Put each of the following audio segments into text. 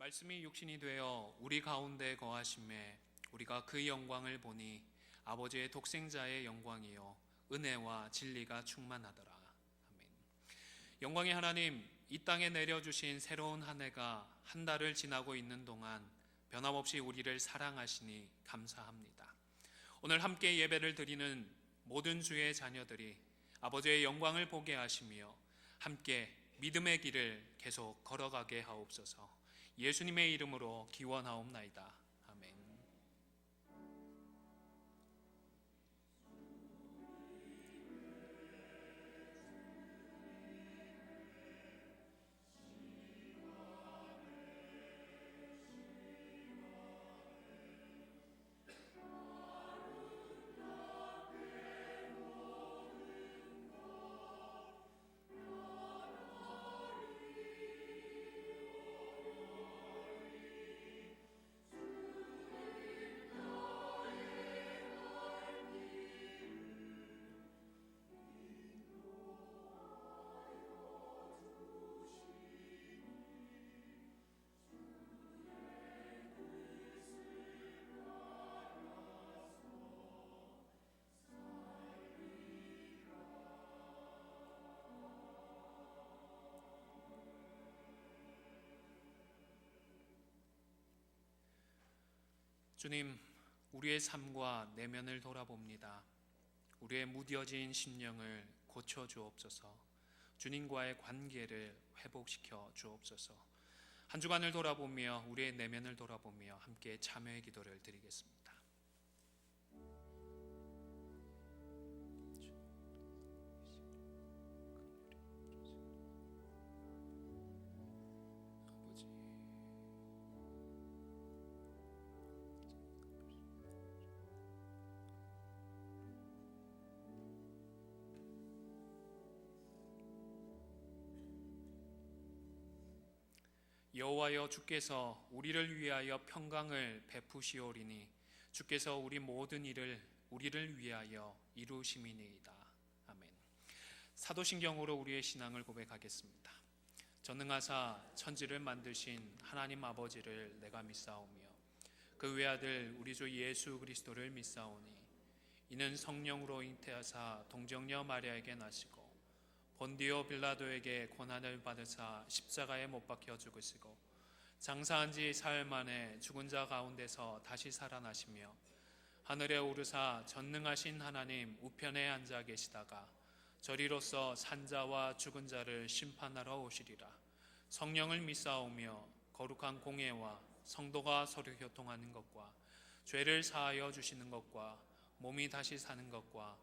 말씀이 육신이 되어 우리 가운데 거하심에 우리가 그 영광을 보니 아버지의 독생자의 영광이요 은혜와 진리가 충만하더라. 아멘. 영광의 하나님, 이 땅에 내려주신 새로운 한 해가 한 달을 지나고 있는 동안 변함없이 우리를 사랑하시니 감사합니다. 오늘 함께 예배를 드리는 모든 주의 자녀들이 아버지의 영광을 보게 하시며 함께 믿음의 길을 계속 걸어가게 하옵소서. 예수님의 이름으로 기원하옵나이다. 아멘. 주님, 우리의 삶과 내면을 돌아봅니다. 우리의 무뎌진 심령을 고쳐 주옵소서. 주님과의 관계를 회복시켜 주옵소서. 한 주간을 돌아보며 우리의 내면을 돌아보며 함께 참여의 기도를 드리겠습니다. 여호와여, 주께서 우리를 위하여 평강을 베푸시오리니 주께서 우리 모든 일을 우리를 위하여 이루심이니이다. 아멘. 사도신경으로 우리의 신앙을 고백하겠습니다. 전능하사 천지를 만드신 하나님 아버지를 내가 믿사오며 그 외아들 우리 주 예수 그리스도를 믿사오니 이는 성령으로 잉태하사 동정녀 마리아에게 나시고 본디오 빌라도에게 고난을 받으사 십자가에 못 박혀 죽으시고 장사한 지 사흘 만에 죽은 자 가운데서 다시 살아나시며 하늘에 오르사 전능하신 하나님 우편에 앉아 계시다가 저리로서 산자와 죽은 자를 심판하러 오시리라. 성령을 믿사오며 거룩한 공예와 성도가 서로 교통하는 것과 죄를 사하여 주시는 것과 몸이 다시 사는 것과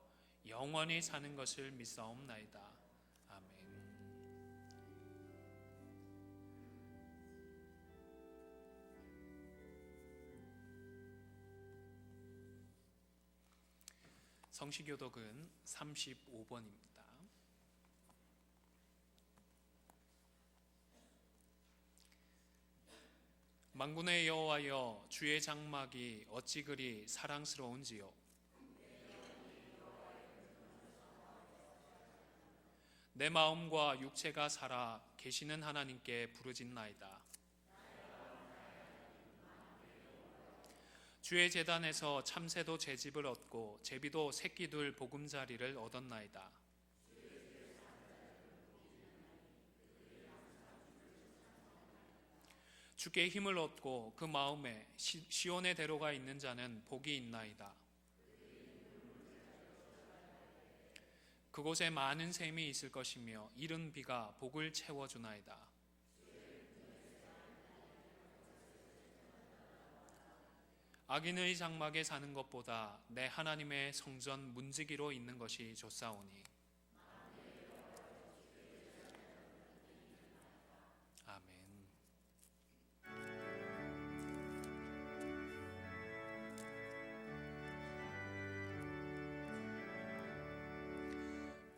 영원히 사는 것을 믿사옵나이다. 성시교독은 35번입니다. 만군의 여호와여, 주의 장막이 어찌 그리 사랑스러운지요. 내 마음과 육체가 살아 계시는 하나님께 부르짖나이다. 주의 제단에서 참새도 제집을 얻고 제비도 새끼둘 보금자리를 얻었나이다. 주께 힘을 얻고 그 마음에 시온의 대로가 있는 자는 복이 있나이다. 그곳에 많은 샘이 있을 것이며 이른 비가 복을 채워주나이다. 악인의 장막에 사는 것보다 내 하나님의 성전 문지기로 있는 것이 좋사오니. 아멘.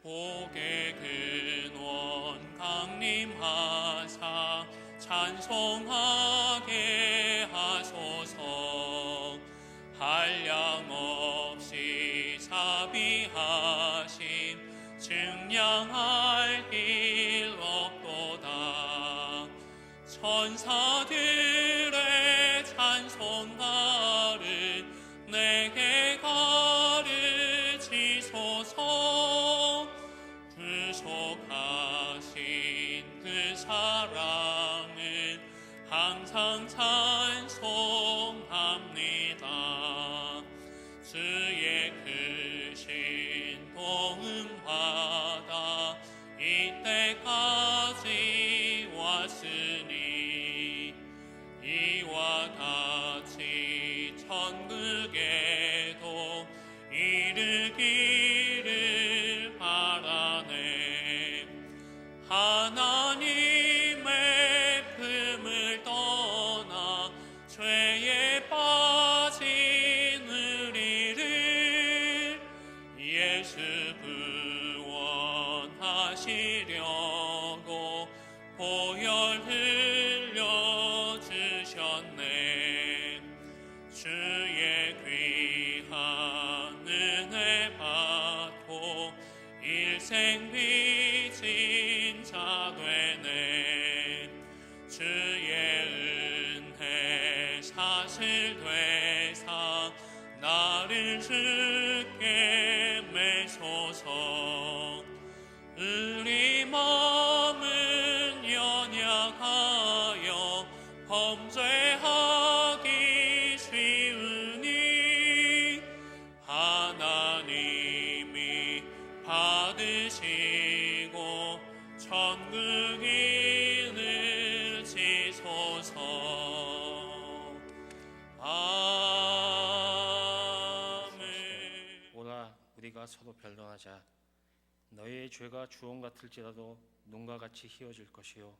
복의 근원 강림하사 찬송하게 하소서. 한량없이 자비하심 증량할 길 없도다. 천사들 항상 찬송합니다. 주의 크신 도움 받아 이때까지 왔으니 이와 같이 천국에도 이르기를 바라네. 하나님의 품을 떠나 죄에 빠진 우리를 예수 구원하시려고 보혈 흘려주셨네. 주의 귀한 은혜 받고 일생 빚진 자 되네. 주의 은혜 사실되사 나를 주께 매소서. 우리 마음은 연약하여 범죄하기 쉬우니 하나님이 받으시고 천국인을 지소서. 아멘. 오라 우리가 서로 변론하자. 너희의 죄가 주홍 같을지라도 눈과 같이 희어질 것이요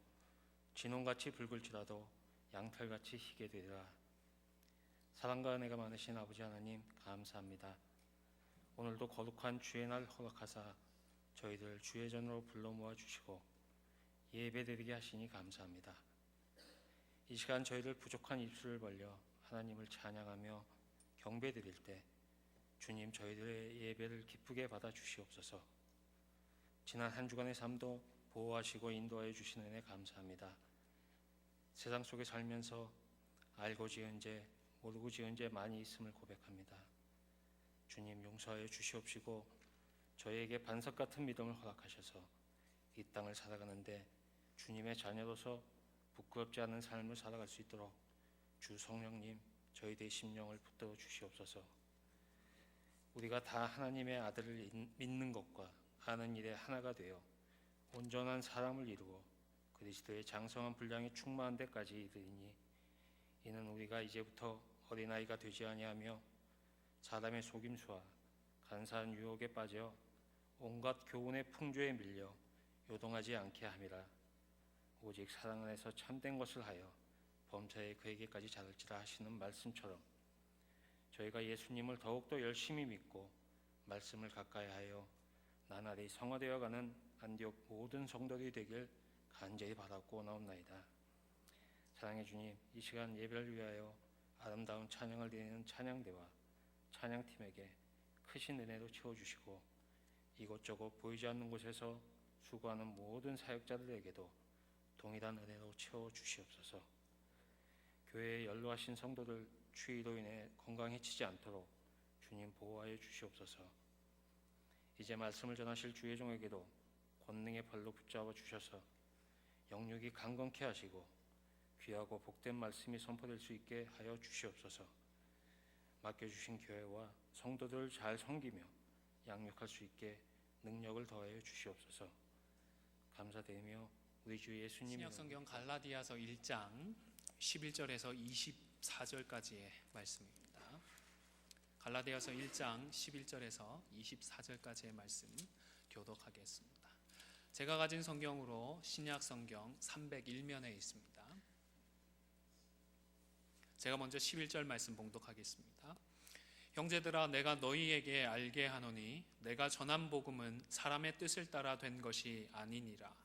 진홍같이 붉을지라도 양털같이 희게 되리라. 사랑과 은혜가 많으신 아버지 하나님 감사합니다. 오늘도 거룩한 주의 날 허락하사 저희들 주의 전으로 불러 모아 주시고 예배드리게 하시니 감사합니다. 이 시간 저희들 부족한 입술을 벌려 하나님을 찬양하며 경배드릴 때 주님 저희들의 예배를 기쁘게 받아 주시옵소서. 지난 한 주간의 삶도 보호하시고 인도하여 주시는 은혜 감사합니다. 세상 속에 살면서 알고 지은 죄 모르고 지은 죄 많이 있음을 고백합니다. 주님 용서하여 주시옵시고 저희에게 반석 같은 믿음을 허락하셔서 이 땅을 살아가는데 주님의 자녀로서 부끄럽지 않은 삶을 살아갈 수 있도록 주 성령님 저희들의 심령을 붙들어 주시옵소서. 우리가 다 하나님의 아들을 믿는 것과 하는 일에 하나가 되어 온전한 사람을 이루고 그리스도의 장성한 분량이 충만한 데까지 이르리니 이는 우리가 이제부터 어린아이가 되지 아니하며 사람의 속임수와 간사한 유혹에 빠져 온갖 교훈의 풍조에 밀려 요동하지 않게 함이라. 오직 사랑 안에서 참된 것을 하여 범사에 그에게까지 자랄지라 하시는 말씀처럼 저희가 예수님을 더욱더 열심히 믿고 말씀을 가까이하여 나날이 성화되어가는 안디옥 모든 성도들이 되길 간절히 바라고 나옵나이다. 사랑의 주님, 이 시간 예배를 위하여 아름다운 찬양을 드리는 찬양대와 찬양팀에게 크신 은혜로 채워주시고 이곳저곳 보이지 않는 곳에서 수고하는 모든 사역자들에게도 동일한 은혜로 채워주시옵소서. 교회에 연로하신 성도들 추위로 인해 건강 해치지 않도록 주님 보호하여 주시옵소서. 이제 말씀을 전하실 주의 종에게도 권능의 발로 붙잡아 주셔서 영육이 강건케 하시고 귀하고 복된 말씀이 선포될 수 있게 하여 주시옵소서. 맡겨주신 교회와 성도들을 잘 섬기며 양육할 수 있게 능력을 더하여 주시옵소서. 감사드리며 우리 주 예수님 신약성경 갈라디아서 1장 11절에서 24절까지의 말씀입니다. 갈라디아서 1장 11절에서 24절까지의 말씀 교독하겠습니다. 제가 가진 성경으로 신약성경 301면에 있습니다. 제가 먼저 11절 말씀 봉독하겠습니다. 형제들아, 내가 너희에게 알게 하노니 내가 전한 복음은 사람의 뜻을 따라 된 것이 아니니라.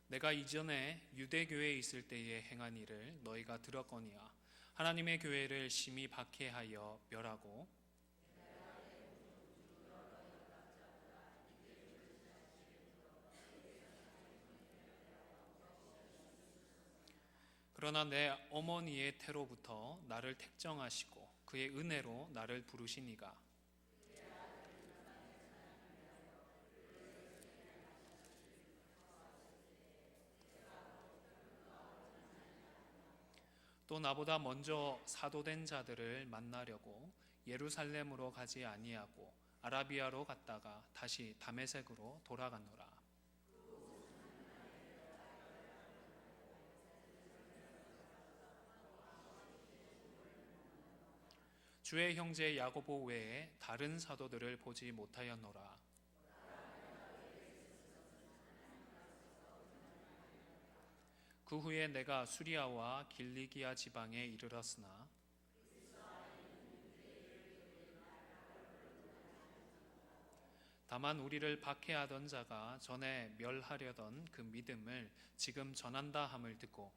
내가 이전에 유대교회에 있을 때에 행한 일을 너희가 들었거니와 하나님의 교회를 심히 박해하여 멸하고 그러나 내 어머니의 태로부터 나를 택정하시고 그의 은혜로 나를 부르시니가 또 나보다 먼저 사도된 자들을 만나려고 예루살렘으로 가지 아니하고 아라비아로 갔다가 다시 다메섹으로 돌아가노라. 주의 형제 야고보 외에 다른 사도들을 보지 못하였노라. 그 후에 내가 수리아와 길리기아 지방에 이르렀으나 다만 우리를 박해하던 자가 전에 멸하려던 그 믿음을 지금 전한다 함을 듣고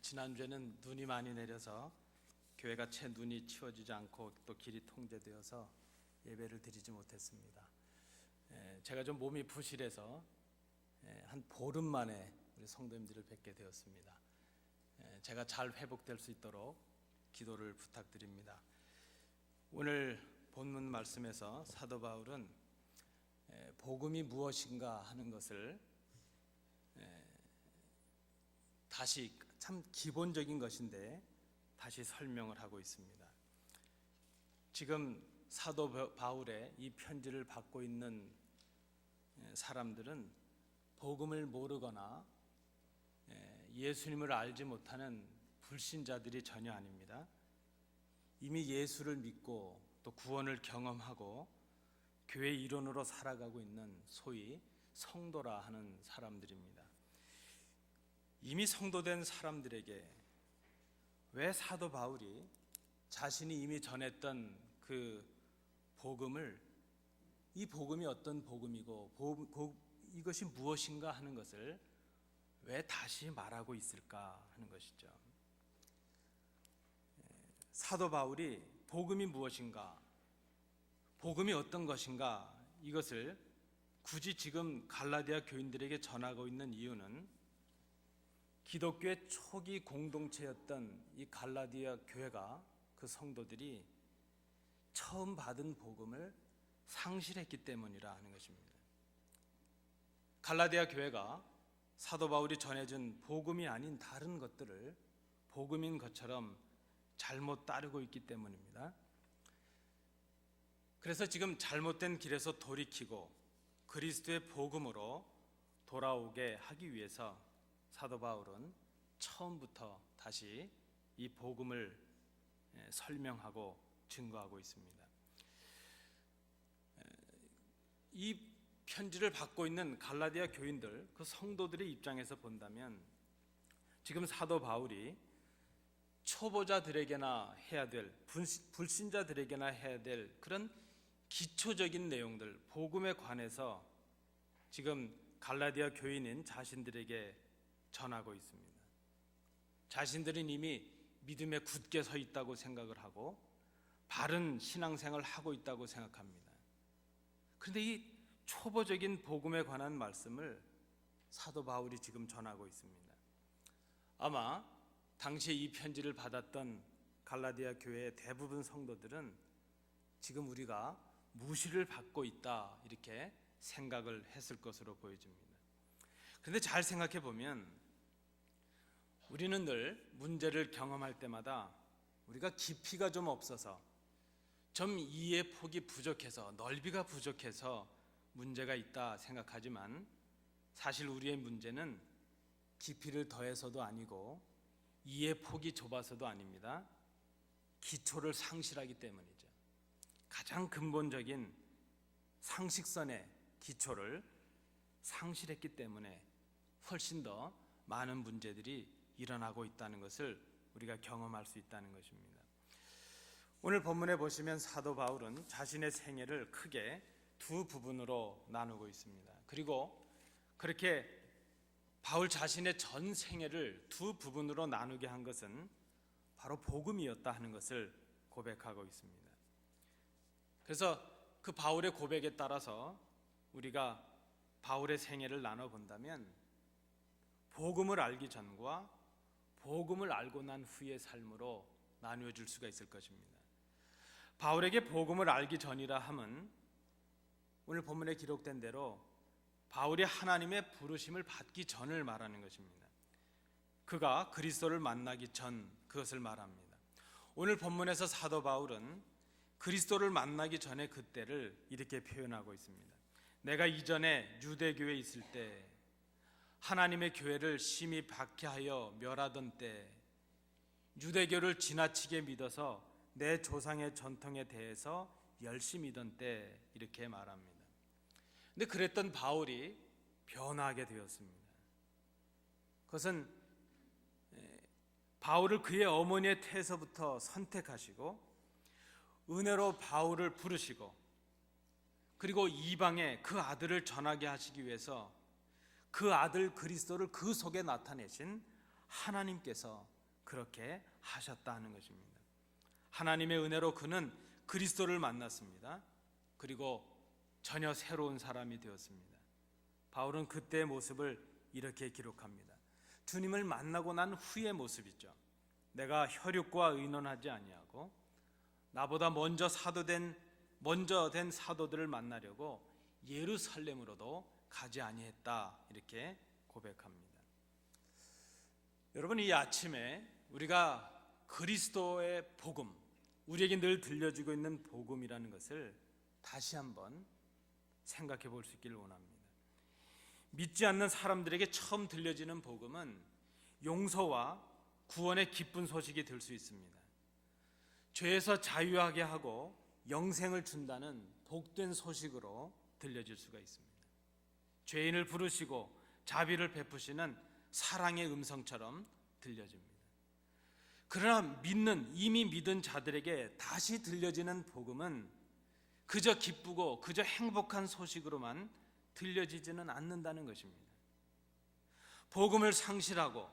지난주에는 눈이 많이 내려서 교회가 채 눈이 치워지지 않고 또 길이 통제되어서 예배를 드리지 못했습니다. 제가 좀 몸이 부실해서 한 보름 만에 우리 성도님들을 뵙게 되었습니다. 제가 잘 회복될 수 있도록 기도를 부탁드립니다. 오늘 본문 말씀에서 사도 바울은 복음이 무엇인가 하는 것을 다시 참 기본적인 것인데 다시 설명을 하고 있습니다. 지금 사도 바울의 이 편지를 받고 있는 사람들은 복음을 모르거나 예수님을 알지 못하는 불신자들이 전혀 아닙니다. 이미 예수를 믿고 또 구원을 경험하고 교회 일원으로 살아가고 있는 소위 성도라 하는 사람들입니다. 이미 성도된 사람들에게 왜 사도 바울이 자신이 이미 전했던 그 복음을, 이 복음이 어떤 복음이고 이것이 무엇인가 하는 것을 왜 다시 말하고 있을까 하는 것이죠. 사도 바울이 복음이 무엇인가, 복음이 어떤 것인가, 이것을 굳이 지금 갈라디아 교인들에게 전하고 있는 이유는 기독교의 초기 공동체였던 이 갈라디아 교회가, 그 성도들이 처음 받은 복음을 상실했기 때문이라 하는 것입니다. 갈라디아 교회가 사도 바울이 전해준 복음이 아닌 다른 것들을 복음인 것처럼 잘못 따르고 있기 때문입니다. 그래서 지금 잘못된 길에서 돌이키고 그리스도의 복음으로 돌아오게 하기 위해서 사도 바울은 처음부터 다시 이 복음을 설명하고 증거하고 있습니다. 이 편지를 받고 있는 갈라디아 교인들, 그 성도들의 입장에서 본다면 지금 사도 바울이 초보자들에게나 해야 될, 불신자들에게나 해야 될 그런 기초적인 내용들, 복음에 관해서 지금 갈라디아 교인인 자신들에게 전하고 있습니다. 자신들은 이미 믿음에 굳게 서 있다고 생각을 하고 바른 신앙생활을 하고 있다고 생각합니다. 그런데 이 초보적인 복음에 관한 말씀을 사도 바울이 지금 전하고 있습니다. 아마 당시에 이 편지를 받았던 갈라디아 교회의 대부분 성도들은 지금 우리가 무시를 받고 있다, 이렇게 생각을 했을 것으로 보여집니다. 그런데 잘 생각해 보면 우리는 늘 문제를 경험할 때마다 우리가 깊이가 좀 없어서, 좀 이해 폭이 부족해서, 넓이가 부족해서 문제가 있다 생각하지만 사실 우리의 문제는 깊이를 더해서도 아니고 이해 폭이 좁아서도 아닙니다. 기초를 상실하기 때문이죠. 가장 근본적인 상식선의 기초를 상실했기 때문에 훨씬 더 많은 문제들이 일어나고 있다는 것을 우리가 경험할 수 있다는 것입니다. 오늘 본문에 보시면 사도 바울은 자신의 생애를 크게 두 부분으로 나누고 있습니다. 그리고 그렇게 바울 자신의 전 생애를 두 부분으로 나누게 한 것은 바로 복음이었다 하는 것을 고백하고 있습니다. 그래서 그 바울의 고백에 따라서 우리가 바울의 생애를 나눠본다면 복음을 알기 전과 복음을 알고 난 후의 삶으로 나누어질 수가 있을 것입니다. 바울에게 복음을 알기 전이라 함은 오늘 본문에 기록된 대로 바울이 하나님의 부르심을 받기 전을 말하는 것입니다. 그가 그리스도를 만나기 전, 그것을 말합니다. 오늘 본문에서 사도 바울은 그리스도를 만나기 전에 그때를 이렇게 표현하고 있습니다. 내가 이전에 유대교회에 있을 때, 하나님의 교회를 심히 박해하여 멸하던 때, 유대교를 지나치게 믿어서 내 조상의 전통에 대해서 열심히 믿던 때, 이렇게 말합니다. 근데 그랬던 바울이 변하게 되었습니다. 그것은 바울을 그의 어머니의 태에서부터 선택하시고 은혜로 바울을 부르시고 그리고 이방에 그 아들을 전하게 하시기 위해서 그 아들 그리스도를 그 속에 나타내신 하나님께서 그렇게 하셨다는 것입니다. 하나님의 은혜로 그는 그리스도를 만났습니다. 그리고 전혀 새로운 사람이 되었습니다. 바울은 그때의 모습을 이렇게 기록합니다. 주님을 만나고 난 후의 모습이죠. 내가 혈육과 의논하지 아니하고 나보다 먼저 된 사도들을 만나려고 예루살렘으로도 가지 아니했다, 이렇게 고백합니다. 여러분, 이 아침에 우리가 그리스도의 복음, 우리에게 늘 들려주고 있는 복음이라는 것을 다시 한번 생각해 볼 수 있기를 원합니다. 믿지 않는 사람들에게 처음 들려지는 복음은 용서와 구원의 기쁜 소식이 될 수 있습니다. 죄에서 자유하게 하고 영생을 준다는 복된 소식으로 들려질 수가 있습니다. 죄인을 부르시고 자비를 베푸시는 사랑의 음성처럼 들려집니다. 그러나 이미 믿은 자들에게 다시 들려지는 복음은 그저 기쁘고 그저 행복한 소식으로만 들려지지는 않는다는 것입니다. 복음을 상실하고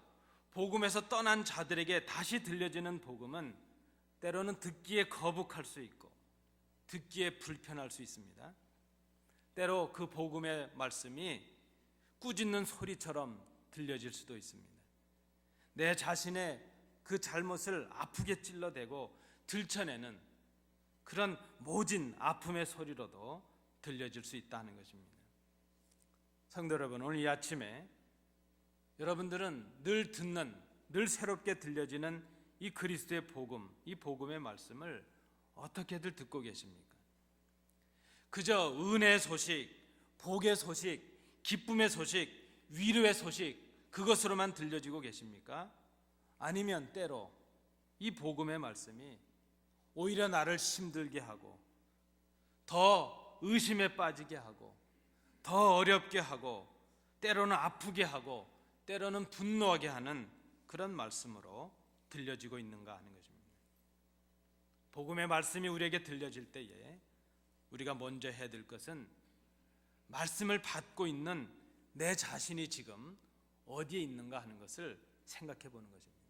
복음에서 떠난 자들에게 다시 들려지는 복음은 때로는 듣기에 거북할 수 있고 듣기에 불편할 수 있습니다. 때로 그 복음의 말씀이 꾸짖는 소리처럼 들려질 수도 있습니다. 내 자신의 그 잘못을 아프게 찔러대고 들춰내는 그런 모진 아픔의 소리로도 들려질 수 있다는 것입니다. 성도 여러분, 오늘 이 아침에 여러분들은 늘 듣는, 늘 새롭게 들려지는 이 그리스도의 복음, 이 복음의 말씀을 어떻게들 듣고 계십니까? 그저 은혜의 소식, 복의 소식, 기쁨의 소식, 위로의 소식, 그것으로만 들려지고 계십니까? 아니면 때로 이 복음의 말씀이 오히려 나를 힘들게 하고 더 의심에 빠지게 하고 더 어렵게 하고 때로는 아프게 하고 때로는 분노하게 하는 그런 말씀으로 들려지고 있는가 하는 것입니다. 복음의 말씀이 우리에게 들려질 때에 우리가 먼저 해야 될 것은 말씀을 받고 있는 내 자신이 지금 어디에 있는가 하는 것을 생각해 보는 것입니다.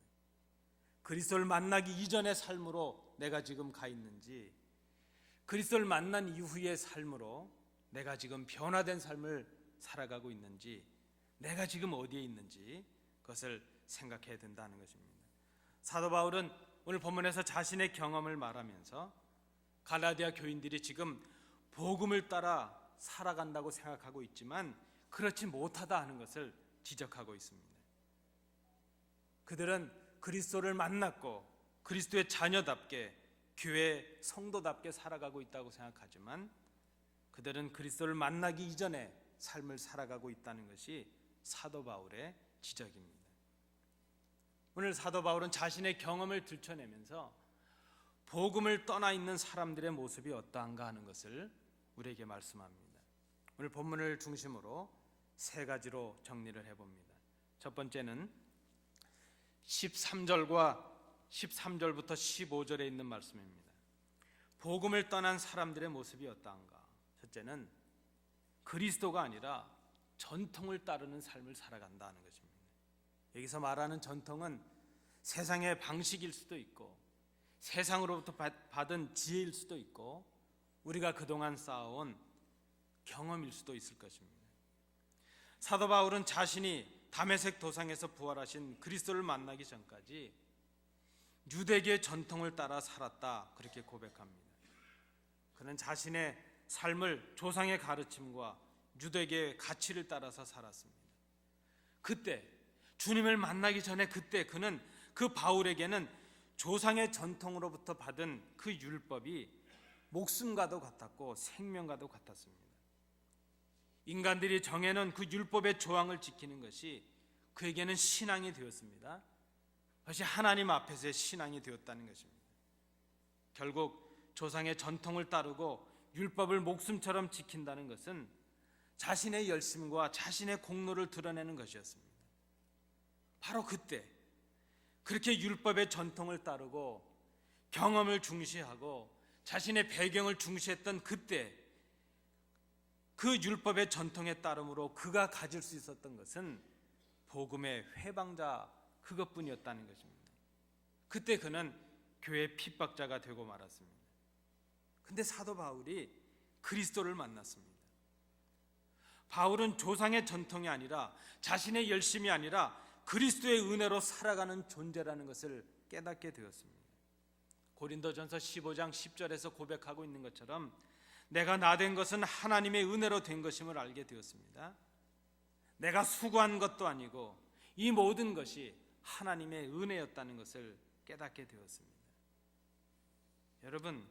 그리스도를 만나기 이전의 삶으로 내가 지금 가 있는지, 그리스도를 만난 이후의 삶으로 내가 지금 변화된 삶을 살아가고 있는지, 내가 지금 어디에 있는지 그것을 생각해야 된다는 것입니다. 사도 바울은 오늘 본문에서 자신의 경험을 말하면서 갈라디아 교인들이 지금 복음을 따라 살아간다고 생각하고 있지만 그렇지 못하다 하는 것을 지적하고 있습니다. 그들은 그리스도를 만났고 그리스도의 자녀답게 교회 성도답게 살아가고 있다고 생각하지만 그들은 그리스도를 만나기 이전에 삶을 살아가고 있다는 것이 사도 바울의 지적입니다. 오늘 사도 바울은 자신의 경험을 들춰내면서 복음을 떠나 있는 사람들의 모습이 어떠한가 하는 것을 우리에게 말씀합니다. 오늘 본문을 중심으로 세 가지로 정리를 해봅니다. 첫 번째는 13절부터 15절에 있는 말씀입니다. 복음을 떠난 사람들의 모습이 어떠한가? 첫째는 그리스도가 아니라 전통을 따르는 삶을 살아간다는 것입니다. 여기서 말하는 전통은 세상의 방식일 수도 있고 세상으로부터 받은 지혜일 수도 있고 우리가 그동안 쌓아온 경험일 수도 있을 것입니다. 사도 바울은 자신이 다메섹 도상에서 부활하신 그리스도를 만나기 전까지 유대계 전통을 따라 살았다, 그렇게 고백합니다. 그는 자신의 삶을 조상의 가르침과 유대계의 가치를 따라서 살았습니다. 그때 주님을 만나기 전에 그때 그는 그 바울에게는 조상의 전통으로부터 받은 그 율법이 목숨과도 같았고 생명과도 같았습니다. 인간들이 정해놓은 그 율법의 조항을 지키는 것이 그에게는 신앙이 되었습니다. 그것이 하나님 앞에서의 신앙이 되었다는 것입니다. 결국 조상의 전통을 따르고 율법을 목숨처럼 지킨다는 것은 자신의 열심과 자신의 공로를 드러내는 것이었습니다. 바로 그때 그렇게 율법의 전통을 따르고 경험을 중시하고 자신의 배경을 중시했던 그때 그 율법의 전통에 따름으로 그가 가질 수 있었던 것은 복음의 회방자 그것뿐이었다는 것입니다. 그때 그는 교회의 핍박자가 되고 말았습니다. 근데 사도 바울이 그리스도를 만났습니다. 바울은 조상의 전통이 아니라 자신의 열심이 아니라 그리스도의 은혜로 살아가는 존재라는 것을 깨닫게 되었습니다. 고린도전서 15장 10절에서 고백하고 있는 것처럼 내가 나 된 것은 하나님의 은혜로 된 것임을 알게 되었습니다. 내가 수고한 것도 아니고 이 모든 것이 하나님의 은혜였다는 것을 깨닫게 되었습니다. 여러분,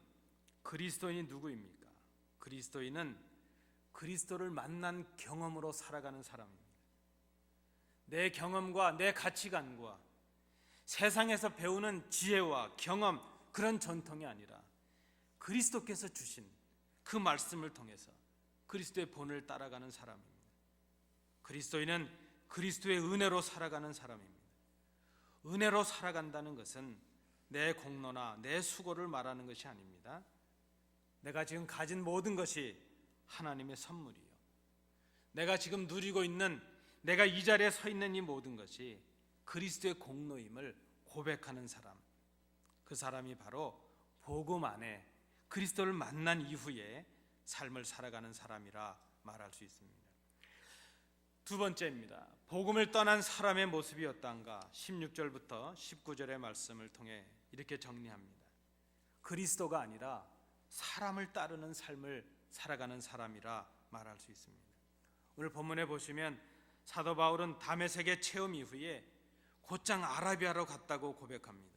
그리스도인이 누구입니까? 그리스도인은 그리스도를 만난 경험으로 살아가는 사람입니다. 내 경험과 내 가치관과 세상에서 배우는 지혜와 경험, 그런 전통이 아니라 그리스도께서 주신 그 말씀을 통해서 그리스도의 본을 따라가는 사람입니다. 그리스도인은 그리스도의 은혜로 살아가는 사람입니다. 은혜로 살아간다는 것은 내 공로나 내 수고를 말하는 것이 아닙니다. 내가 지금 가진 모든 것이 하나님의 선물이요, 내가 지금 누리고 있는, 내가 이 자리에 서 있는 이 모든 것이 그리스도의 공로임을 고백하는 사람, 그 사람이 바로 복음 안에 그리스도를 만난 이후에 삶을 살아가는 사람이라 말할 수 있습니다. 두 번째입니다. 복음을 떠난 사람의 모습이 어떤가? 16절부터 19절의 말씀을 통해 이렇게 정리합니다. 그리스도가 아니라 사람을 따르는 삶을 살아가는 사람이라 말할 수 있습니다. 오늘 본문에 보시면 사도 바울은 다메섹의 체험 이후에 곧장 아라비아로 갔다고 고백합니다.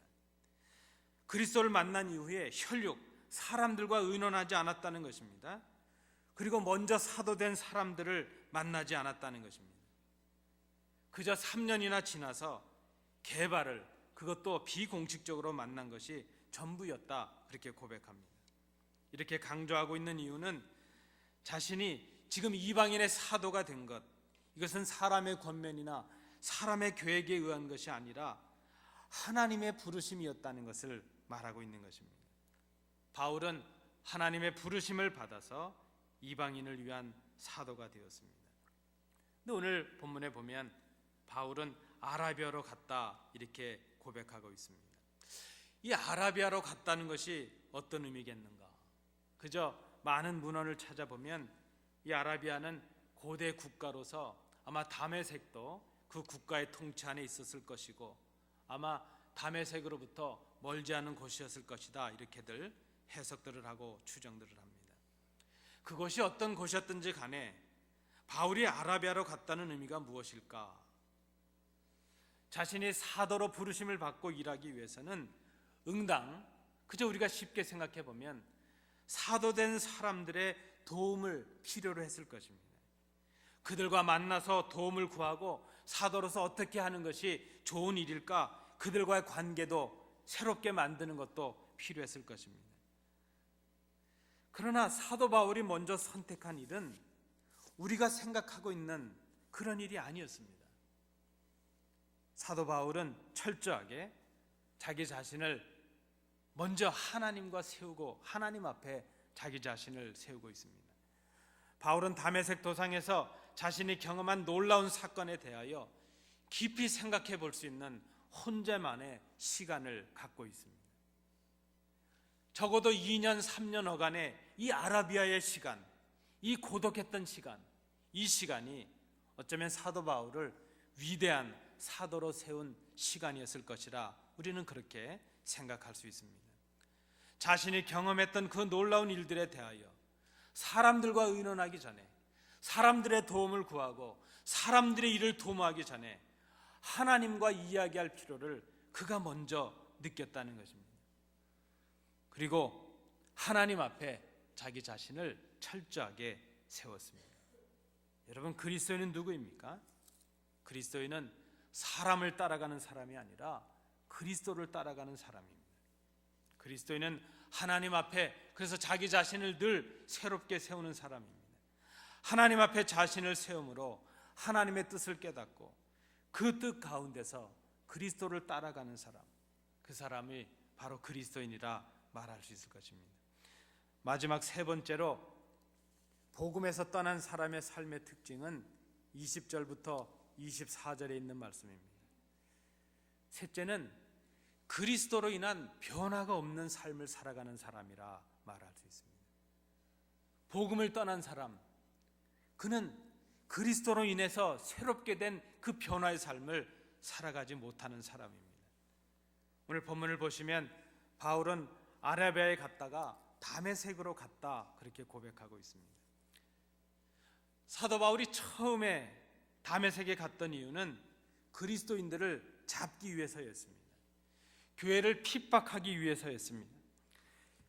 그리스도를 만난 이후에 혈육, 사람들과 의논하지 않았다는 것입니다. 그리고 먼저 사도된 사람들을 만나지 않았다는 것입니다. 그저 3년이나 지나서 게바를, 그것도 비공식적으로 만난 것이 전부였다, 그렇게 고백합니다. 이렇게 강조하고 있는 이유는 자신이 지금 이방인의 사도가 된 것, 이것은 사람의 권면이나 사람의 계획에 의한 것이 아니라 하나님의 부르심이었다는 것을 말하고 있는 것입니다. 바울은 하나님의 부르심을 받아서 이방인을 위한 사도가 되었습니다. 근데 오늘 본문에 보면 바울은 아라비아로 갔다, 이렇게 고백하고 있습니다. 이 아라비아로 갔다는 것이 어떤 의미겠는가? 그저 많은 문헌을 찾아보면 이 아라비아는 고대 국가로서 아마 다메섹도 그 국가의 통치 안에 있었을 것이고 아마 다메섹으로부터 멀지 않은 곳이었을 것이다, 이렇게들 해석들을 하고 추정들을 합니다. 그것이 어떤 곳이었든지 간에 바울이 아라비아로 갔다는 의미가 무엇일까? 자신이 사도로 부르심을 받고 일하기 위해서는 응당, 그저 우리가 쉽게 생각해 보면 사도된 사람들의 도움을 필요로 했을 것입니다. 그들과 만나서 도움을 구하고 사도로서 어떻게 하는 것이 좋은 일일까? 그들과의 관계도 새롭게 만드는 것도 필요했을 것입니다. 그러나 사도 바울이 먼저 선택한 일은 우리가 생각하고 있는 그런 일이 아니었습니다. 사도 바울은 철저하게 자기 자신을 먼저 하나님과 세우고 하나님 앞에 자기 자신을 세우고 있습니다. 바울은 다메섹 도상에서 자신이 경험한 놀라운 사건에 대하여 깊이 생각해 볼 수 있는 혼자만의 시간을 갖고 있습니다. 적어도 2년 3년 어간의 이 아라비아의 시간, 이 고독했던 시간, 이 시간이 어쩌면 사도 바울을 위대한 사도로 세운 시간이었을 것이라 우리는 그렇게 생각할 수 있습니다. 자신이 경험했던 그 놀라운 일들에 대하여 사람들과 의논하기 전에, 사람들의 도움을 구하고 사람들의 일을 도모하기 전에 하나님과 이야기할 필요를 그가 먼저 느꼈다는 것입니다. 그리고 하나님 앞에 자기 자신을 철저하게 세웠습니다. 여러분, 그리스도인은 누구입니까? 그리스도인은 사람을 따라가는 사람이 아니라 그리스도를 따라가는 사람입니다. 그리스도인은 하나님 앞에 그래서 자기 자신을 늘 새롭게 세우는 사람입니다. 하나님 앞에 자신을 세움으로 하나님의 뜻을 깨닫고 그 뜻 가운데서 그리스도를 따라가는 사람, 그 사람이 바로 그리스도인이라 말할 수 있을 것입니다. 마지막 세 번째로 복음에서 떠난 사람의 삶의 특징은 20절부터 24절에 있는 말씀입니다. 셋째는 그리스도로 인한 변화가 없는 삶을 살아가는 사람이라 말할 수 있습니다. 복음을 떠난 사람, 그는 그리스도로 인해서 새롭게 된 그 변화의 삶을 살아가지 못하는 사람입니다. 오늘 본문을 보시면 바울은 아라비아에 갔다가 다메섹으로 갔다, 그렇게 고백하고 있습니다. 사도 바울이 처음에 다메섹에 갔던 이유는 그리스도인들을 잡기 위해서였습니다. 교회를 핍박하기 위해서였습니다.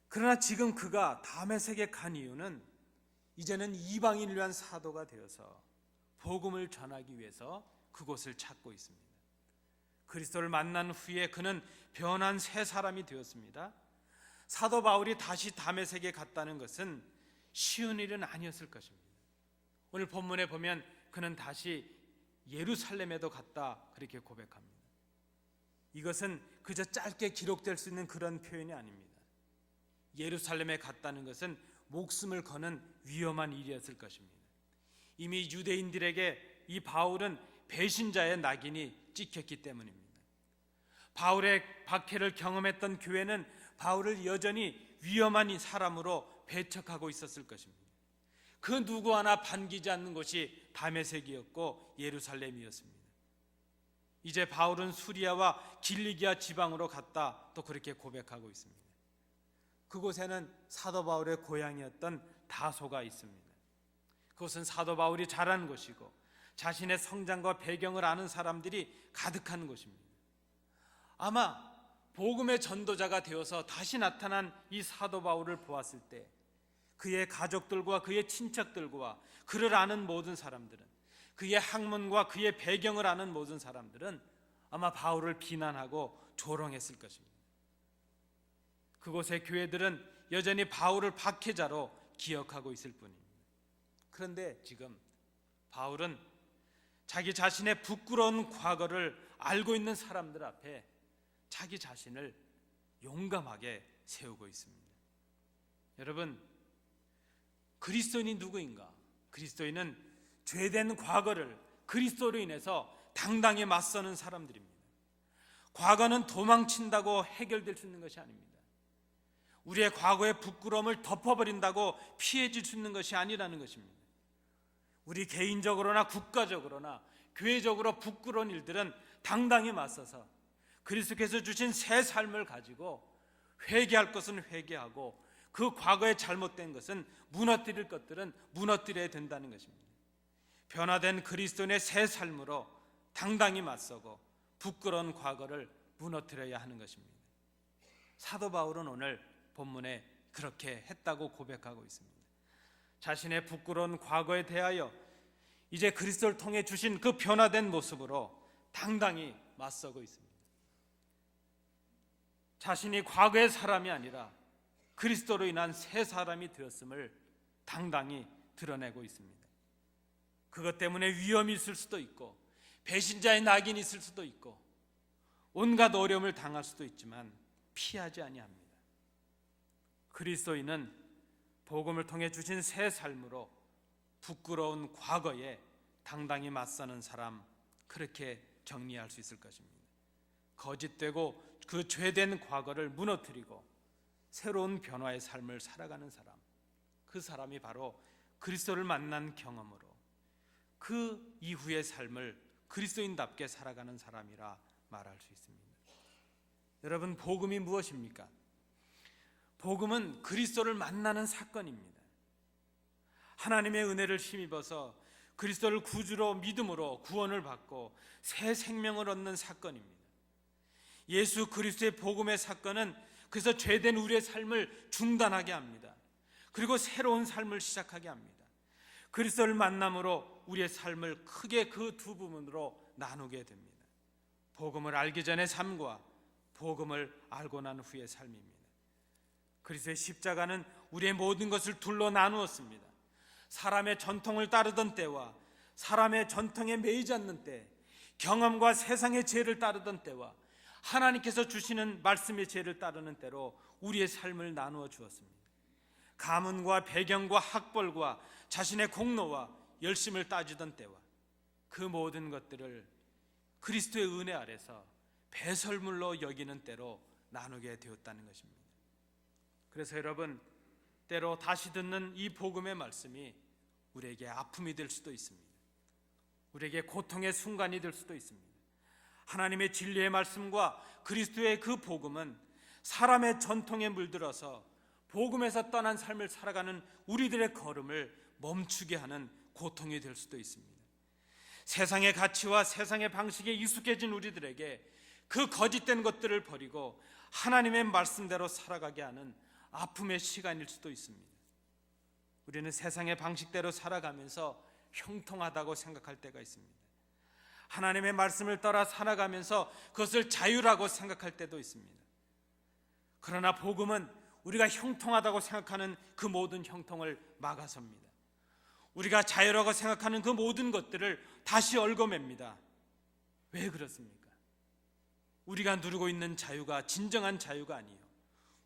그러나 지금 그가 다메섹에 간 이유는 이제는 이방인을 위한 사도가 되어서 복음을 전하기 위해서 그곳을 찾고 있습니다. 그리스도를 만난 후에 그는 변한 새 사람이 되었습니다. 사도 바울이 다시 다메섹에 갔다는 것은 쉬운 일은 아니었을 것입니다. 오늘 본문에 보면 그는 다시 예루살렘에도 갔다 그렇게 고백합니다. 이것은 그저 짧게 기록될 수 있는 그런 표현이 아닙니다. 예루살렘에 갔다는 것은 목숨을 거는 위험한 일이었을 것입니다. 이미 유대인들에게 이 바울은 배신자의 낙인이 찍혔기 때문입니다. 바울의 박해를 경험했던 교회는 바울을 여전히 위험한 사람으로 배척하고 있었을 것입니다. 그 누구 하나 반기지 않는 곳이 다메섹이었고 예루살렘이었습니다. 이제 바울은 수리아와 길리기아 지방으로 갔다 또 그렇게 고백하고 있습니다. 그곳에는 사도 바울의 고향이었던 다소가 있습니다. 그것은 사도 바울이 자란 곳이고 자신의 성장과 배경을 아는 사람들이 가득한 곳입니다. 아마 복음의 전도자가 되어서 다시 나타난 이 사도 바울을 보았을 때 그의 가족들과 그의 친척들과 그를 아는 모든 사람들은, 그의 학문과 그의 배경을 아는 모든 사람들은 아마 바울을 비난하고 조롱했을 것입니다. 그곳의 교회들은 여전히 바울을 박해자로 기억하고 있을 뿐입니다. 그런데 지금 바울은 자기 자신의 부끄러운 과거를 알고 있는 사람들 앞에 자기 자신을 용감하게 세우고 있습니다. 여러분, 그리스도인이 누구인가? 그리스도인은 죄된 과거를 그리스도로 인해서 당당히 맞서는 사람들입니다. 과거는 도망친다고 해결될 수 있는 것이 아닙니다. 우리의 과거의 부끄러움을 덮어버린다고 피해질 수 있는 것이 아니라는 것입니다. 우리 개인적으로나 국가적으로나 교회적으로 부끄러운 일들은 당당히 맞서서 그리스도께서 주신 새 삶을 가지고 회개할 것은 회개하고 그 과거에 잘못된 것은 무너뜨릴 것들은 무너뜨려야 된다는 것입니다. 변화된 그리스도인의 새 삶으로 당당히 맞서고 부끄러운 과거를 무너뜨려야 하는 것입니다. 사도 바울은 오늘 본문에 그렇게 했다고 고백하고 있습니다. 자신의 부끄러운 과거에 대하여 이제 그리스도를 통해 주신 그 변화된 모습으로 당당히 맞서고 있습니다. 자신이 과거의 사람이 아니라 그리스도로 인한 새 사람이 되었음을 당당히 드러내고 있습니다. 그것 때문에 위험이 있을 수도 있고 배신자의 낙인이 있을 수도 있고 온갖 어려움을 당할 수도 있지만 피하지 아니합니다. 그리스도인은 복음을 통해 주신 새 삶으로 부끄러운 과거에 당당히 맞서는 사람, 그렇게 정리할 수 있을 것입니다. 거짓되고 그 죄된 과거를 무너뜨리고 새로운 변화의 삶을 살아가는 사람, 그 사람이 바로 그리스도를 만난 경험으로 그 이후의 삶을 그리스도인답게 살아가는 사람이라 말할 수 있습니다. 여러분, 복음이 무엇입니까? 복음은 그리스도를 만나는 사건입니다. 하나님의 은혜를 힘입어서 그리스도를 구주로 믿음으로 구원을 받고 새 생명을 얻는 사건입니다. 예수 그리스도의 복음의 사건은 그래서 죄된 우리의 삶을 중단하게 합니다. 그리고 새로운 삶을 시작하게 합니다. 그리스도를 만남으로 우리의 삶을 크게 그 두 부분으로 나누게 됩니다. 복음을 알기 전의 삶과 복음을 알고 난 후의 삶입니다. 그리스도의 십자가는 우리의 모든 것을 둘로 나누었습니다. 사람의 전통을 따르던 때와 사람의 전통에 매이지 않는 때, 경험과 세상의 죄를 따르던 때와 하나님께서 주시는 말씀의 죄를 따르는 때로 우리의 삶을 나누어 주었습니다. 가문과 배경과 학벌과 자신의 공로와 열심을 따지던 때와 그 모든 것들을 그리스도의 은혜 아래서 배설물로 여기는 때로 나누게 되었다는 것입니다. 그래서 여러분, 때로 다시 듣는 이 복음의 말씀이 우리에게 아픔이 될 수도 있습니다. 우리에게 고통의 순간이 될 수도 있습니다. 하나님의 진리의 말씀과 그리스도의 그 복음은 사람의 전통에 물들어서 복음에서 떠난 삶을 살아가는 우리들의 걸음을 멈추게 하는 고통이 될 수도 있습니다. 세상의 가치와 세상의 방식에 익숙해진 우리들에게 그 거짓된 것들을 버리고 하나님의 말씀대로 살아가게 하는 아픔의 시간일 수도 있습니다. 우리는 세상의 방식대로 살아가면서 형통하다고 생각할 때가 있습니다. 하나님의 말씀을 따라 살아가면서 그것을 자유라고 생각할 때도 있습니다. 그러나 복음은 우리가 형통하다고 생각하는 그 모든 형통을 막아섭니다. 우리가 자유라고 생각하는 그 모든 것들을 다시 얽어맵니다. 왜 그렇습니까? 우리가 누리고 있는 자유가 진정한 자유가 아니에요.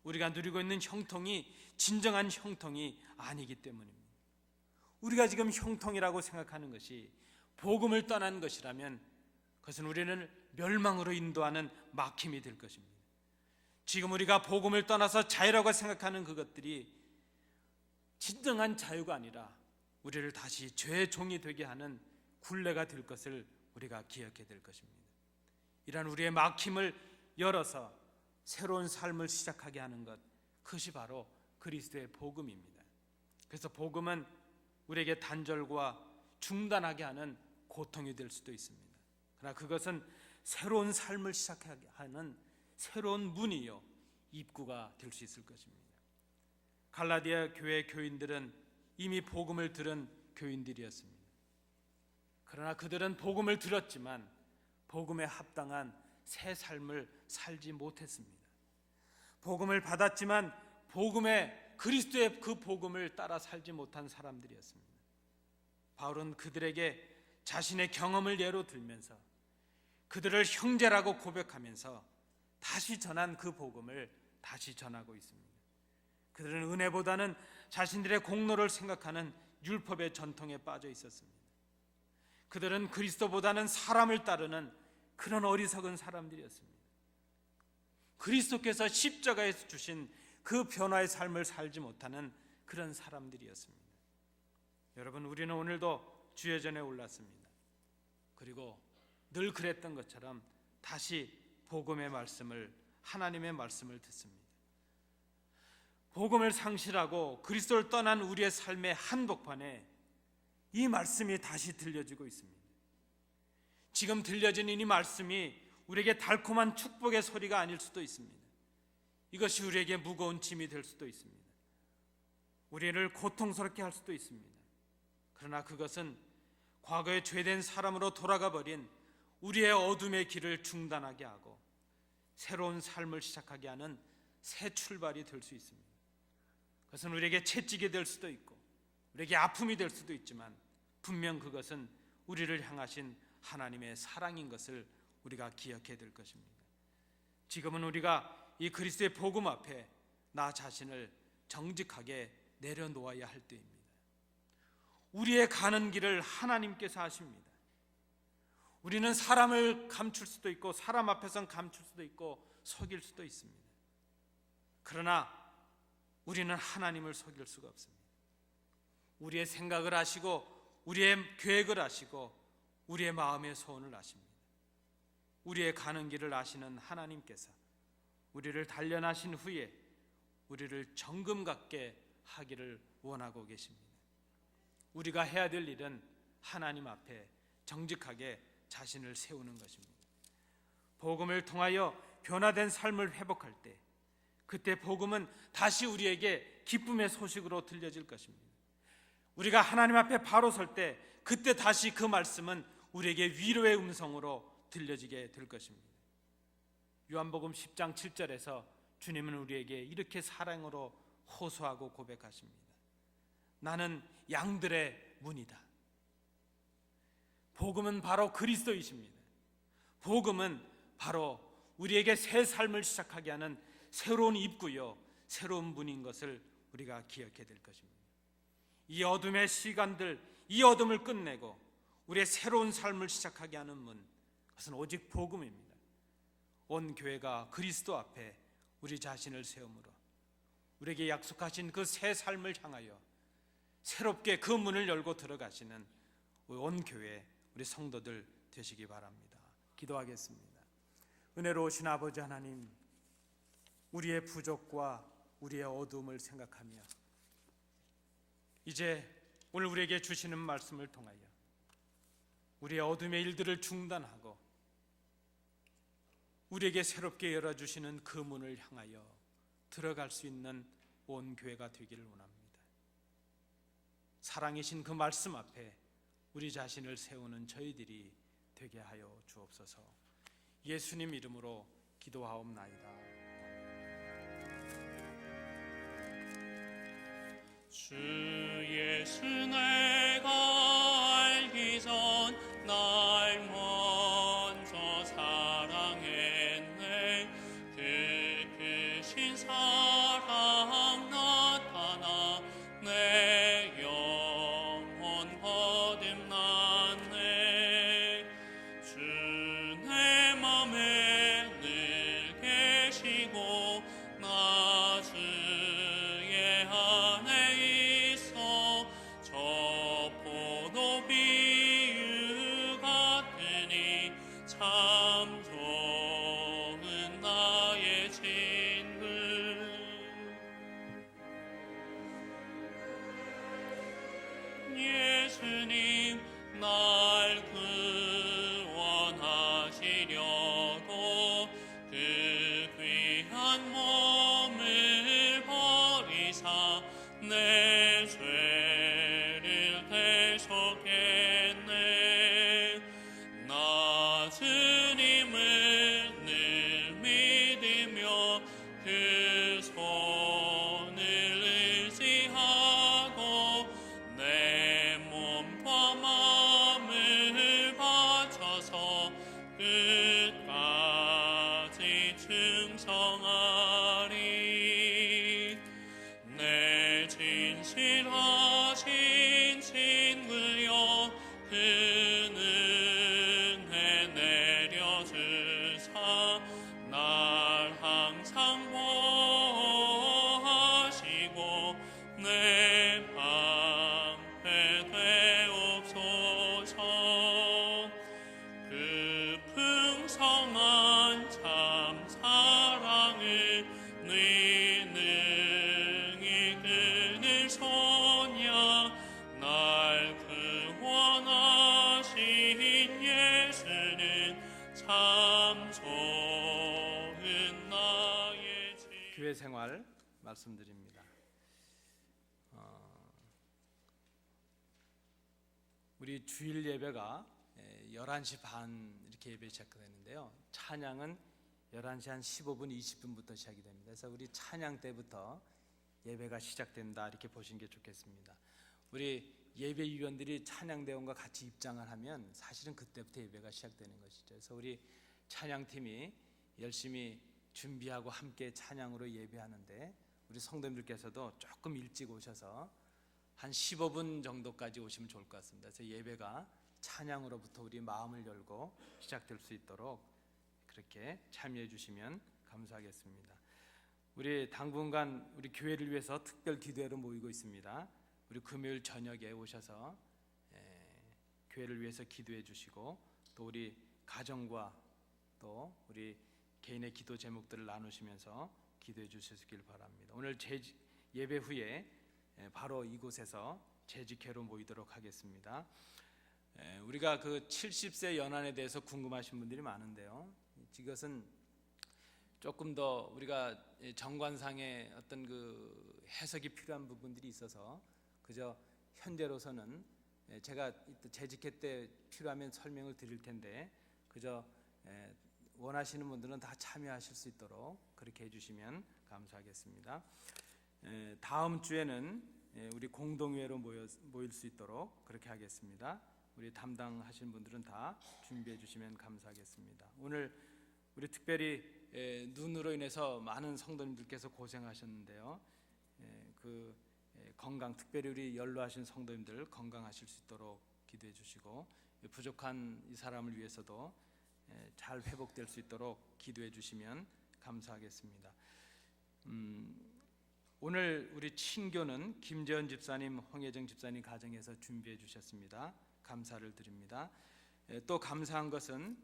우리가 누리고 있는 형통이 진정한 형통이 아니기 때문입니다. 우리가 지금 형통이라고 생각하는 것이 복음을 떠난 것이라면 그것은 우리는 멸망으로 인도하는 막힘이 될 것입니다. 지금 우리가 복음을 떠나서 자유라고 생각하는 그것들이 진정한 자유가 아니라 우리를 다시 죄의 종이 되게 하는 굴레가 될 것을 우리가 기억해야 될 것입니다. 이러한 우리의 막힘을 열어서 새로운 삶을 시작하게 하는 것, 그것이 바로 그리스도의 복음입니다. 그래서 복음은 우리에게 단절과 중단하게 하는 고통이 될 수도 있습니다. 그러나 그것은 새로운 삶을 시작하게 하는 새로운 문이요, 입구가 될 수 있을 것입니다. 갈라디아 교회 교인들은 이미 복음을 들은 교인들이었습니다. 그러나 그들은 복음을 들었지만 복음에 합당한 새 삶을 살지 못했습니다. 복음을 받았지만 그리스도의 그 복음을 따라 살지 못한 사람들이었습니다. 바울은 그들에게 자신의 경험을 예로 들면서 그들을 형제라고 고백하면서 다시 전한 그 복음을 다시 전하고 있습니다. 그들은 은혜보다는 자신들의 공로를 생각하는 율법의 전통에 빠져 있었습니다. 그들은 그리스도보다는 사람을 따르는 그런 어리석은 사람들이었습니다. 그리스도께서 십자가에서 주신 그 변화의 삶을 살지 못하는 그런 사람들이었습니다. 여러분, 우리는 오늘도 주의 전에 올랐습니다. 그리고 늘 그랬던 것처럼 다시 복음의 말씀을, 하나님의 말씀을 듣습니다. 복음을 상실하고 그리스도를 떠난 우리의 삶의 한복판에 이 말씀이 다시 들려지고 있습니다. 지금 들려지는 이 말씀이 우리에게 달콤한 축복의 소리가 아닐 수도 있습니다. 이것이 우리에게 무거운 짐이 될 수도 있습니다. 우리를 고통스럽게 할 수도 있습니다. 그러나 그것은 과거의 죄된 사람으로 돌아가 버린 우리의 어둠의 길을 중단하게 하고 새로운 삶을 시작하게 하는 새 출발이 될 수 있습니다. 그것은 우리에게 채찍이 될 수도 있고 우리에게 아픔이 될 수도 있지만 분명 그것은 우리를 향하신 하나님의 사랑인 것을 우리가 기억해야 될 것입니다. 지금은 우리가 이 그리스도의 복음 앞에 나 자신을 정직하게 내려놓아야 할 때입니다. 우리의 가는 길을 하나님께서 하십니다. 우리는 사람을 감출 수도 있고 사람 앞에선 감출 수도 있고 속일 수도 있습니다. 그러나 우리는 하나님을 속일 수가 없습니다. 우리의 생각을 아시고 우리의 계획을 아시고 우리의 마음의 소원을 아십니다. 우리의 가는 길을 아시는 하나님께서 우리를 단련하신 후에 우리를 정금 같게 하기를 원하고 계십니다. 우리가 해야 될 일은 하나님 앞에 정직하게 자신을 세우는 것입니다. 복음을 통하여 변화된 삶을 회복할 때 그때 복음은 다시 우리에게 기쁨의 소식으로 들려질 것입니다. 우리가 하나님 앞에 바로 설 때 그때 다시 그 말씀은 우리에게 위로의 음성으로 들려지게 될 것입니다. 요한복음 10장 7절에서 주님은 우리에게 이렇게 사랑으로 호소하고 고백하십니다. 나는 양들의 문이다. 복음은 바로 그리스도이십니다. 복음은 바로 우리에게 새 삶을 시작하게 하는 새로운 입구요, 새로운 문인 것을 우리가 기억해야 될 것입니다. 이 어둠의 시간들, 이 어둠을 끝내고 우리의 새로운 삶을 시작하게 하는 문, 그것은 오직 복음입니다. 온 교회가 그리스도 앞에 우리 자신을 세우므로 우리에게 약속하신 그 새 삶을 향하여 새롭게 그 문을 열고 들어가시는 온 교회, 우리 성도들 되시기 바랍니다. 기도하겠습니다. 은혜로우신 아버지 하나님, 우리의 부족과 우리의 어두움을 생각하며 이제 오늘 우리에게 주시는 말씀을 통하여 우리의 어둠의 일들을 중단하고 우리에게 새롭게 열어주시는 그 문을 향하여 들어갈 수 있는 온 교회가 되기를 원합니다. 사랑이신 그 말씀 앞에 우리 자신을 세우는 저희들이 되게 하여 주옵소서. 예수님 이름으로 기도하옵나이다. 주 예수 내가 알기 전 날 먼저 사랑했네. 그 크신 사랑 나타나 내 영혼 거듭났네. 주 내 맘에 늘 계시고 나 주의 안에 있어. 저 포도 비유 같으니 참 좋은 나의 친구. 예수님 날 구원하시려고 그 귀한 몸을 버리사 내 죄를 대속했네. 나 주님을 늘 믿으며 그 손을 의지하고 내 몸과 마음을 바쳐서 끝까지 충성하리. 내 진실하신 친구여 그 은혜 내려주사 날 항상 보호하시고 내 방패 되옵소서. 그 풍성한 참 사랑을 네 능히 그늘 손야 날 구원하신 예수는 참 좋은 나의 교회 생활 말씀드립니다. 우리 주일 예배가 11시 반 이렇게 예배 시작되는데요. 찬양은 11시 한 15분, 20분부터 시작이 됩니다. 그래서 우리 찬양 때부터 예배가 시작된다 이렇게 보시는 게 좋겠습니다. 우리 예배위원들이 찬양대원과 같이 입장을 하면 사실은 그때부터 예배가 시작되는 것이죠. 그래서 우리 찬양팀이 열심히 준비하고 함께 찬양으로 예배하는데 우리 성도님들께서도 조금 일찍 오셔서 한 15분 정도까지 오시면 좋을 것 같습니다. 그래서 예배가 찬양으로부터 우리 마음을 열고 시작될 수 있도록 그렇게 참여해 주시면 감사하겠습니다. 우리 당분간 우리 교회를 위해서 특별 기도회로 모이고 있습니다. 우리 금요일 저녁에 오셔서 교회를 위해서 기도해 주시고 또 우리 가정과 또 우리 개인의 기도 제목들을 나누시면서 기도해 주시길 바랍니다. 오늘 예배 후에 바로 이곳에서 재직회로 모이도록 하겠습니다. 우리가 그 70세 연한에 대해서 궁금하신 분들이 많은데요. 이것은 조금 더 우리가 정관상의 어떤 그 해석이 필요한 부분들이 있어서 그저 현재로서는 제가 재직회 때 필요하면 설명을 드릴 텐데 그저 원하시는 분들은 다 참여하실 수 있도록 그렇게 해주시면 감사하겠습니다. 다음 주에는 우리 공동회로 모일 수 있도록 그렇게 하겠습니다. 우리 담당하시는 분들은 다 준비해 주시면 감사하겠습니다. 오늘 우리 특별히 눈으로 인해서 많은 성도님들께서 고생하셨는데요. 그 건강, 특별히 우리 연로하신 성도님들 건강하실 수 있도록 기도해 주시고 부족한 이 사람을 위해서도 잘 회복될 수 있도록 기도해 주시면 감사하겠습니다. 오늘 우리 친교는 김재현 집사님, 홍혜정 집사님 가정에서 준비해 주셨습니다. 감사를 드립니다. 또 감사한 것은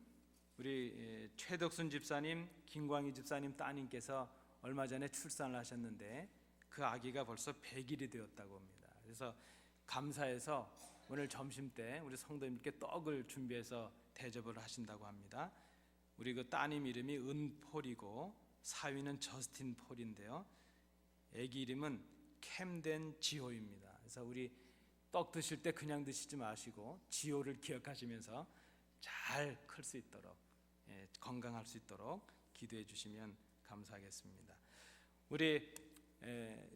우리 최덕순 집사님, 김광희 집사님 따님께서 얼마 전에 출산을 하셨는데 그 아기가 벌써 100일이 되었다고 합니다. 그래서 감사해서 오늘 점심 때 우리 성도님께 떡을 준비해서 대접을 하신다고 합니다. 우리 그 따님 이름이 은폴이고 사위는 저스틴 폴인데요. 아기 이름은 캠덴 지호입니다. 그래서 우리 떡 드실 때 그냥 드시지 마시고 지호를 기억하시면서 잘 클 수 있도록 건강할 수 있도록 기도해 주시면 감사하겠습니다. 우리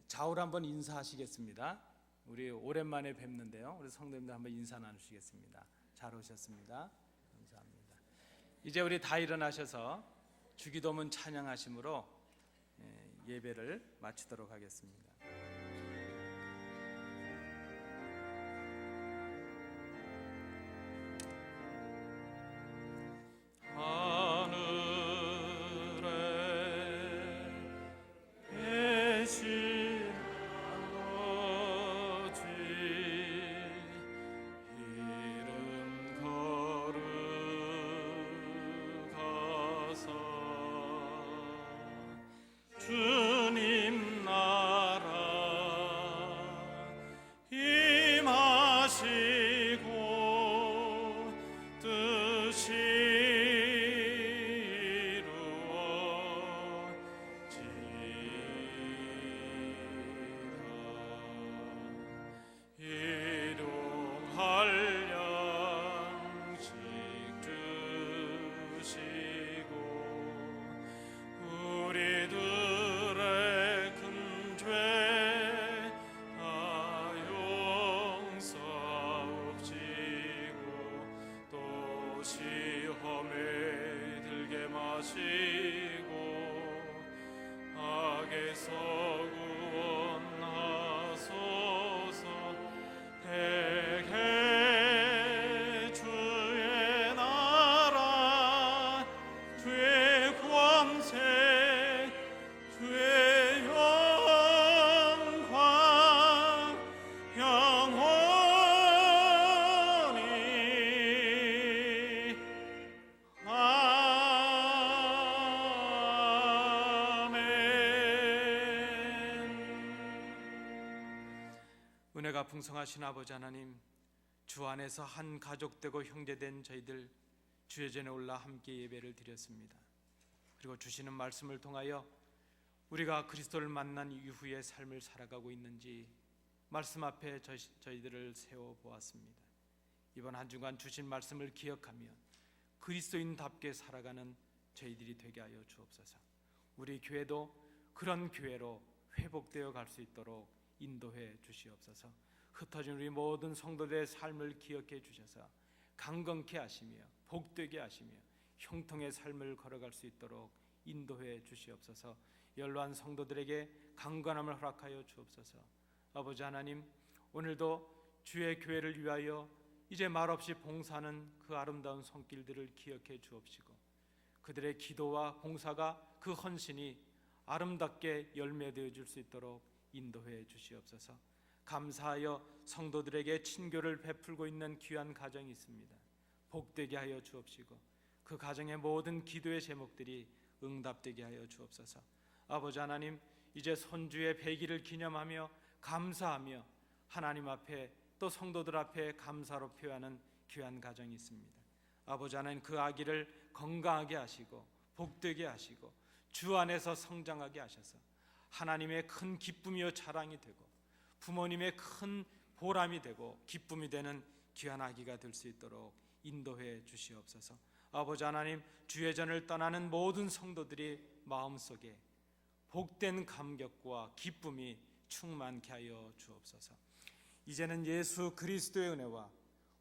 좌우로 한번 인사하시겠습니다. 우리 오랜만에 뵙는데요. 우리 성도님들 한번 인사 나누시겠습니다. 잘 오셨습니다. 감사합니다. 이제 우리 다 일어나셔서 주기도문 찬양하심으로 예배를 마치도록 하겠습니다. 주님 나라 임하시고 뜻이 이루어지리라. 일용할 양식 주시고 우리들의 큰 죄 다 용서하옵시고 또 시험에 들게 마시고 악에서 구원하소서. 대개 주의 나라 주의 권세 주의 영광 영원히 아멘. 은혜가 풍성하신 아버지 하나님, 주 안에서 한 가족되고 형제된 저희들 주의 전에 올라 함께 예배를 드렸습니다. 그리고 주시는 말씀을 통하여 우리가 그리스도를 만난 이후의 삶을 살아가고 있는지 말씀 앞에 저희들을 세워보았습니다. 이번 한 주간 주신 말씀을 기억하며 그리스도인답게 살아가는 저희들이 되게 하여 주옵소서. 우리 교회도 그런 교회로 회복되어 갈 수 있도록 인도해 주시옵소서. 흩어진 우리 모든 성도들의 삶을 기억해 주셔서 강건케 하시며 복되게 하시며 형통의 삶을 걸어갈 수 있도록 인도해 주시옵소서. 연로한 성도들에게 강건함을 허락하여 주옵소서. 아버지 하나님, 오늘도 주의 교회를 위하여 이제 말없이 봉사하는 그 아름다운 손길들을 기억해 주옵시고 그들의 기도와 봉사가 그 헌신이 아름답게 열매되어 줄 수 있도록 인도해 주시옵소서. 감사하여 성도들에게 친교를 베풀고 있는 귀한 가정이 있습니다. 복되게 하여 주옵시고 그 가정의 모든 기도의 제목들이 응답되게 하여 주옵소서. 아버지 하나님, 이제 손주의 100일을 기념하며 감사하며 하나님 앞에 또 성도들 앞에 감사로 표하는 귀한 가정이 있습니다. 아버지 하나님, 그 아기를 건강하게 하시고 복되게 하시고 주 안에서 성장하게 하셔서 하나님의 큰 기쁨이요 자랑이 되고 부모님의 큰 보람이 되고 기쁨이 되는 귀한 아기가 될 수 있도록 인도해 주시옵소서. 아버지 하나님, 주의 전을 떠나는 모든 성도들이 마음속에 복된 감격과 기쁨이 충만케 하여 주옵소서. 이제는 예수 그리스도의 은혜와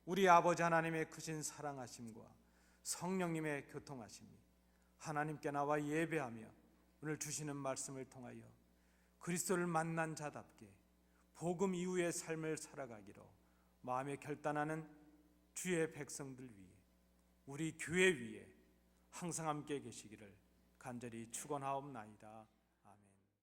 우리 아버지 하나님의 크신 사랑하심과 성령님의 교통하심이 하나님께 나와 예배하며 오늘 주시는 말씀을 통하여 그리스도를 만난 자답게 복음 이후의 삶을 살아가기로 마음에 결단하는 주의 백성들 위해 우리 교회 위에 항상 함께 계시기를 간절히 축원하옵나이다.